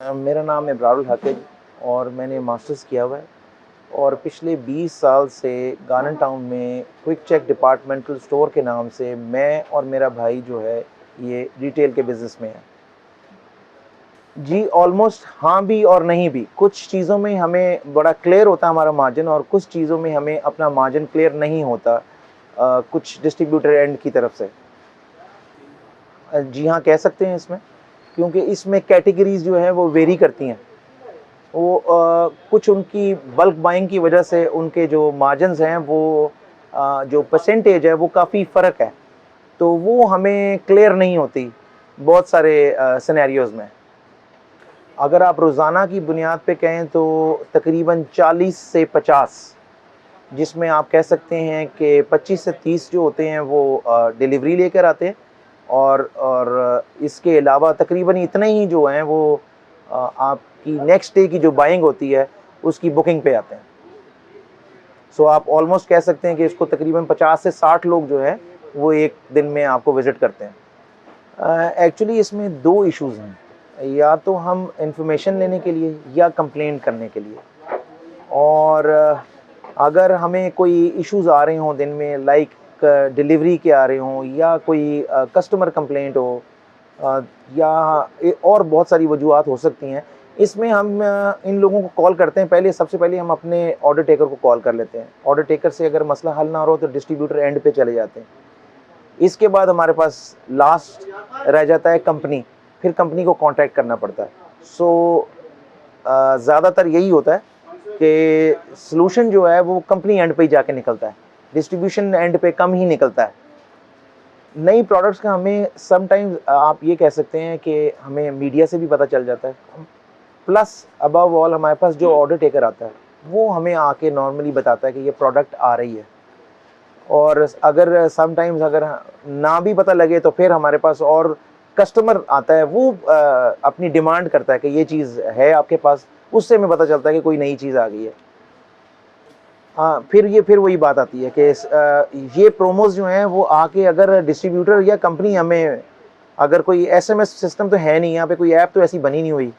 मेरा नाम इब्रारुल हक है और मैंने मास्टर्स किया हुआ है और पिछले 20 साल से गार्डन टाउन में क्विक चेक डिपार्टमेंटल स्टोर के नाम से मैं और मेरा भाई जो है ये रिटेल के बिज़नेस में है। जी ऑलमोस्ट हाँ भी और नहीं भी। कुछ चीज़ों में हमें बड़ा क्लियर होता है हमारा मार्जिन और कुछ चीज़ों में हमें अपना मार्जिन क्लियर नहीं होता कुछ डिस्ट्रीब्यूटर एंड की तरफ से। जी हाँ, कह सकते हैं इसमें, क्योंकि इसमें कैटेगरीज़ जो हैं वो वेरी करती हैं। वो कुछ उनकी बल्क बाइंग की वजह से उनके जो मार्जिन्स हैं वो जो परसेंटेज है वो काफ़ी फ़र्क है, तो वो हमें क्लियर नहीं होती बहुत सारे सिनेरियोज़ में। अगर आप रोज़ाना की बुनियाद पे कहें तो तकरीबन 40 से 50, जिसमें आप कह सकते हैं कि 25 से 30 जो होते हैं वो डिलीवरी लेकर आते हैं और इसके अलावा तकरीबन इतने ही जो हैं वो आपकी नेक्स्ट डे की जो बाइंग होती है उसकी बुकिंग पे आते हैं। सो आप ऑलमोस्ट कह सकते हैं कि इसको तकरीबन 50 से 60 लोग जो हैं वो एक दिन में आपको विज़िट करते हैं। एक्चुअली इसमें 2 इश्यूज़ हैं, या तो हम इंफॉर्मेशन लेने के लिए या कंप्लेंट करने के लिए। और अगर हमें कोई इश्यूज़ आ रहे हों दिन में, लाइक डिलीवरी के आ रहे हों या कोई कस्टमर कंप्लेंट हो या और बहुत सारी वजूहात हो सकती हैं, इसमें हम इन लोगों को कॉल करते हैं। सबसे पहले हम अपने ऑर्डर टेकर को कॉल कर लेते हैं। ऑर्डर टेकर से अगर मसला हल ना हो तो डिस्ट्रीब्यूटर एंड पे चले जाते हैं। इसके बाद हमारे पास लास्ट रह जाता है कंपनी, फिर कंपनी को कॉन्टैक्ट करना पड़ता है। सो ज़्यादातर यही होता है कि सलूशन जो है वो कंपनी एंड पे ही जाके निकलता है, डिस्ट्रीब्यूशन एंड पे कम ही निकलता है। नई प्रोडक्ट्स का हमें समटाइम्स आप ये कह सकते हैं कि हमें मीडिया से भी पता चल जाता है, प्लस अबव ऑल हमारे पास जो ऑर्डर टेकर आता है वो हमें आके नॉर्मली बताता है कि ये प्रोडक्ट आ रही है। और अगर समटाइम्स अगर ना भी पता लगे तो फिर हमारे पास और कस्टमर आता है, वो अपनी डिमांड करता है कि ये चीज़ है आपके पास, उससे हमें पता चलता है कि कोई नई चीज़ आ गई है। हाँ, फिर वही बात आती है कि ये प्रोमोज जो हैं वो आके अगर डिस्ट्रीब्यूटर या कंपनी हमें, अगर कोई एसएमएस सिस्टम तो है नहीं यहाँ पे, कोई ऐप तो ऐसी बनी नहीं हुई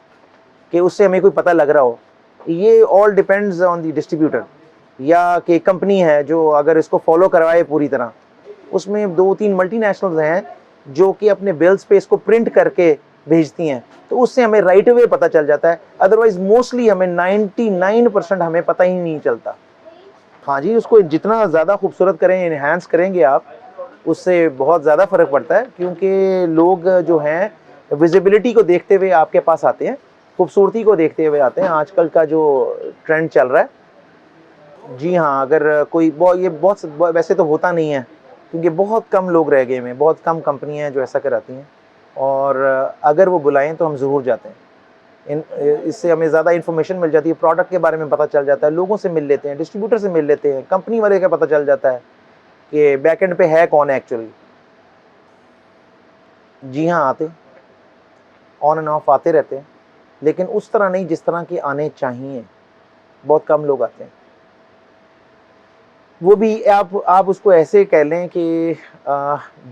कि उससे हमें कोई पता लग रहा हो। ये all depends on the distributor या कि कंपनी है जो अगर इसको फॉलो करवाए पूरी तरह। उसमें 2-3 मल्टीनेशनल्स हैं जो कि अपने बिल्स पे इसको प्रिंट करके भेजती हैं, तो उससे हमें राइट अवे पता चल जाता है। अदरवाइज मोस्टली हमें 99% हमें पता ही नहीं चलता। हाँ जी, उसको जितना ज़्यादा खूबसूरत करें, इन्हांस करेंगे आप, उससे बहुत ज़्यादा फ़र्क पड़ता है, क्योंकि लोग जो हैं विजिबिलिटी को देखते हुए आपके पास आते हैं, खूबसूरती को देखते हुए आते हैं। आजकल का जो ट्रेंड चल रहा है। जी हाँ, अगर कोई वैसे तो होता नहीं है, क्योंकि बहुत कम लोग रह गए हैं, बहुत कम कंपनियाँ हैं जो ऐसा कराती हैं, और अगर वो बुलाएं तो हम ज़रूर जाते हैं। इससे हमें ज़्यादा इन्फॉर्मेशन मिल जाती है, प्रोडक्ट के बारे में पता चल जाता है, लोगों से मिल लेते हैं, डिस्ट्रीब्यूटर से मिल लेते हैं, कंपनी वाले का पता चल जाता है कि बैक एंड पे है कौन है एक्चुअली। जी हाँ, आते ऑन एंड ऑफ आते रहते हैं, लेकिन उस तरह नहीं जिस तरह के आने चाहिए। बहुत कम लोग आते हैं। वो भी आप उसको ऐसे कह लें कि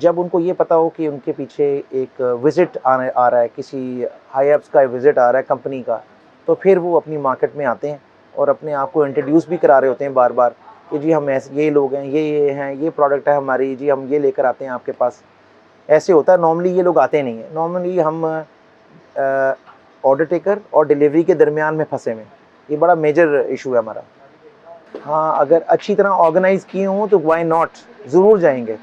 जब उनको ये पता हो कि उनके पीछे एक विज़िट आ रहा है, किसी हाई एप्स का विज़िट आ रहा है कंपनी का, तो फिर वो अपनी मार्केट में आते हैं और अपने आप को इंट्रोड्यूस भी करा रहे होते हैं बार बार कि जी हम ऐसे ये लोग हैं, ये हैं, ये प्रोडक्ट है हमारी, जी हम ये लेकर आते हैं आपके पास। ऐसे होता है। नॉर्मली ये लोग आते नहीं हैं। नॉर्मली हम ऑर्डर टेकर और डिलीवरी के दरमियान में फंसे हुए, ये बड़ा मेजर इशू है हमारा। हाँ, अगर अच्छी तरह ऑर्गेनाइज़ किए हों तो व्हाई नॉट, ज़रूर जाएंगे।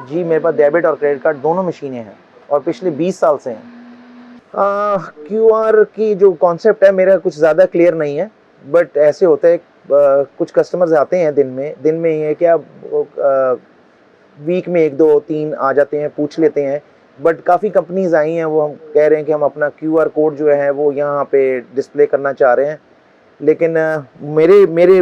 जी, मेरे पास डेबिट और क्रेडिट कार्ड दोनों मशीनें हैं और पिछले 20 साल से हैं। क्यूआर की जो कॉन्सेप्ट है मेरा कुछ ज़्यादा क्लियर नहीं है, बट ऐसे होता है कुछ कस्टमर्स आते हैं दिन में ये क्या वीक में 1-2-3 आ जाते हैं, पूछ लेते हैं। बट काफ़ी कंपनीज़ आई हैं, वो हम कह रहे हैं कि हम अपना क्यूआर कोड जो है वो यहाँ पे डिस्प्ले करना चाह रहे हैं, लेकिन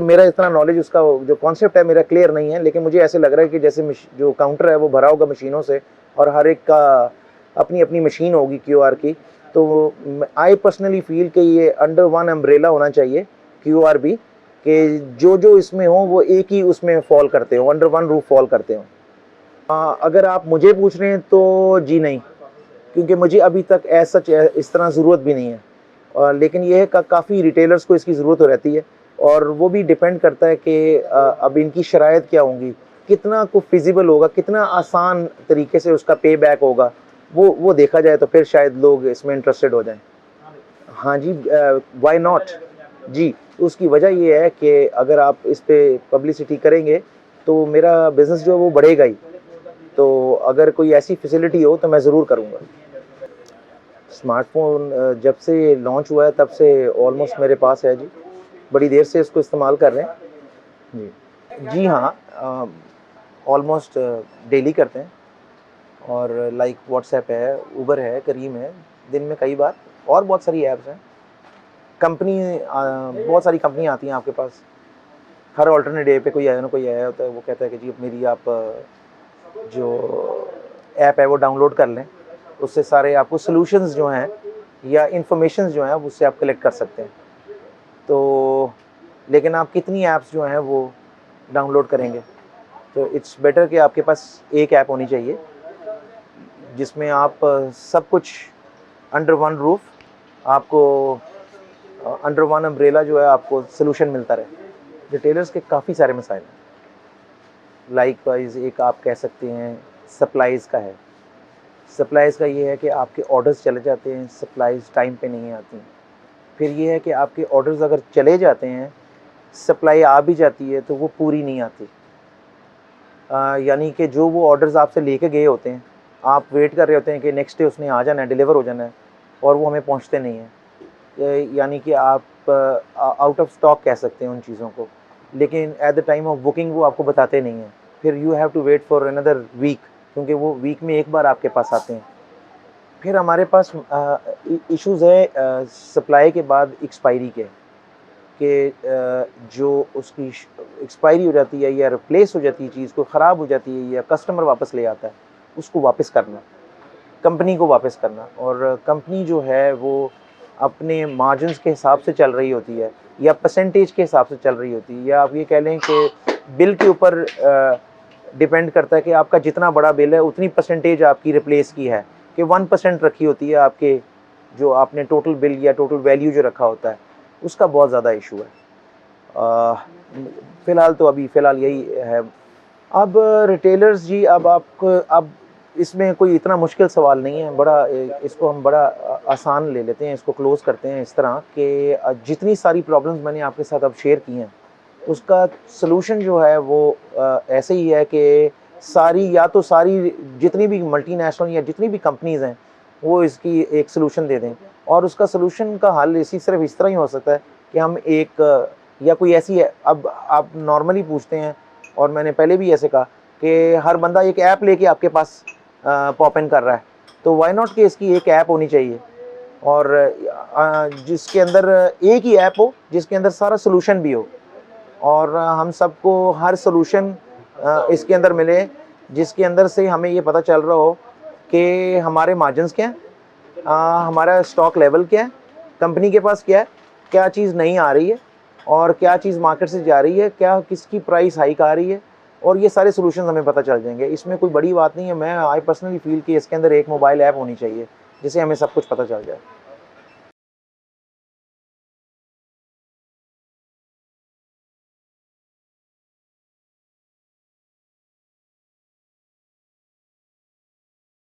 मेरा इतना नॉलेज, उसका जो कॉन्सेप्ट है मेरा क्लियर नहीं है। लेकिन मुझे ऐसे लग रहा है कि जैसे जो काउंटर है वो भरा होगा मशीनों से और हर एक का अपनी अपनी मशीन होगी क्यूआर की, तो आई पर्सनली फील कि ये अंडर वन अम्ब्रेला होना चाहिए क्यूआर भी, कि जो इसमें हो वो एक ही उसमें फॉल करते हो, अंडर वन रूफ फॉल करते हो। अगर आप मुझे पूछ रहे हैं तो जी नहीं, क्योंकि मुझे अभी तक सच इस तरह ज़रूरत भी नहीं है। लेकिन ये है काफ़ी रिटेलर्स को इसकी ज़रूरत रहती है, और वो भी डिपेंड करता है कि अब इनकी शराइत क्या होंगी, कितना को फिजिबल होगा, कितना आसान तरीके से उसका पे बैक होगा, वो देखा जाए तो फिर शायद लोग इसमें इंटरेस्टेड हो जाएं। हाँ जी, व्हाई नॉट जी। उसकी वजह ये है कि अगर आप इस पे पब्लिसिटी करेंगे तो मेरा बिज़नेस जो है वो बढ़ेगा ही। तो अगर कोई ऐसी फैसिलिटी हो तो मैं ज़रूर करूँगा। स्मार्टफ़ोन जब से लॉन्च हुआ है तब से ऑलमोस्ट मेरे पास है जी। बड़ी देर से इसको इस्तेमाल कर रहे हैं जी। जी हाँ, ऑलमोस्ट डेली करते हैं, और लाइक व्हाट्सएप है, उबर है, करीम है, दिन में कई बार, और बहुत सारी ऐप्स हैं। कंपनी बहुत सारी कंपनी आती हैं आपके पास, हर अल्टरनेट डे पे कोई आया ना कोई आया होता है, वो कहता है कि जी मेरी आप जो ऐप है वो डाउनलोड कर लें, उससे सारे आपको सॉल्यूशंस जो हैं या इन्फॉर्मेशन जो हैं उससे आप कलेक्ट कर सकते हैं। तो लेकिन आप कितनी ऐप्स जो हैं वो डाउनलोड करेंगे, तो इट्स बेटर कि आपके पास एक ऐप होनी चाहिए जिसमें आप सब कुछ अंडर वन रूफ, आपको अंडर वन अम्ब्रेला जो है आपको सॉल्यूशन मिलता रहे। रिटेलर्स के काफ़ी सारे मसाइल हैं। लाइकवाइज एक आप कह सकते हैं सप्लाईज़ का है। सप्लाईज़ का ये है कि आपके ऑर्डर्स चले जाते हैं, सप्लाईज़ टाइम पे नहीं आती। फिर ये है कि आपके ऑर्डर्स अगर चले जाते हैं, सप्लाई आ भी जाती है तो वो पूरी नहीं आती। यानी कि जो वो ऑर्डर्स आपसे लेके गए होते हैं, आप वेट कर रहे होते हैं कि नेक्स्ट डे उसने आ जाना है, डिलीवर हो जाना है, और वो हमें पहुंचते नहीं हैं। यानी कि आप आउट ऑफ स्टॉक कह सकते हैं उन चीज़ों को, लेकिन at the time of booking वो आपको बताते नहीं हैं। फिर you have to wait for another week, क्योंकि वो वीक में एक बार आपके पास आते हैं। फिर हमारे पास इश्यूज़ है सप्लाई के बाद एक्सपायरी के, जो उसकी एक्सपायरी हो जाती है या रिप्लेस हो जाती है, चीज़ को ख़राब हो जाती है या कस्टमर वापस ले आता है, उसको वापस करना, कंपनी को वापस करना। और कंपनी जो है वो अपने मार्जिन्स के हिसाब से चल रही होती है या परसेंटेज के हिसाब से चल रही होती है, या आप ये कह लें कि बिल के ऊपर डिपेंड करता है कि आपका जितना बड़ा बिल है उतनी परसेंटेज आपकी रिप्लेस की है, कि 1% रखी होती है आपके, जो आपने टोटल बिल या टोटल वैल्यू जो रखा होता है उसका बहुत ज़्यादा इशू है। फ़िलहाल तो अभी फ़िलहाल यही है। अब रिटेलर्स जी, अब इसमें कोई इतना मुश्किल सवाल नहीं है, बड़ा इसको हम बड़ा आसान ले लेते हैं, इसको क्लोज़ करते हैं इस तरह कि जितनी सारी प्रॉब्लम्स मैंने आपके साथ अब शेयर की हैं, उसका सलूशन जो है वो ऐसे ही है कि सारी जितनी भी मल्टीनेशनल या जितनी भी कंपनीज़ हैं वो इसकी एक सलूशन दे दें, और उसका सलूशन का हल सिर्फ इस तरह ही हो सकता है कि हम एक या कोई ऐसी है, अब आप नॉर्मली पूछते हैं, और मैंने पहले भी ऐसे कहा कि हर बंदा एक ऐप लेके आपके पास पॉप इन कर रहा है, तो व्हाई नॉट कि इसकी एक ऐप होनी चाहिए, और जिसके अंदर एक ही ऐप हो जिसके अंदर सारा सलूशन भी हो, और हम सबको हर सलूशन इसके अंदर मिले, जिसके अंदर से हमें ये पता चल रहा हो कि हमारे मार्जिन्स क्या हैं, हमारा स्टॉक लेवल क्या है, कंपनी के पास क्या चीज़ नहीं आ रही है, और क्या चीज़ मार्केट से जा रही है, क्या किसकी प्राइस हाइक आ रही है, और ये सारे सॉल्यूशंस हमें पता चल जाएंगे। इसमें कोई बड़ी बात नहीं है। आई पर्सनली फील कि इसके अंदर एक मोबाइल ऐप होनी चाहिए जिससे हमें सब कुछ पता चल जाए।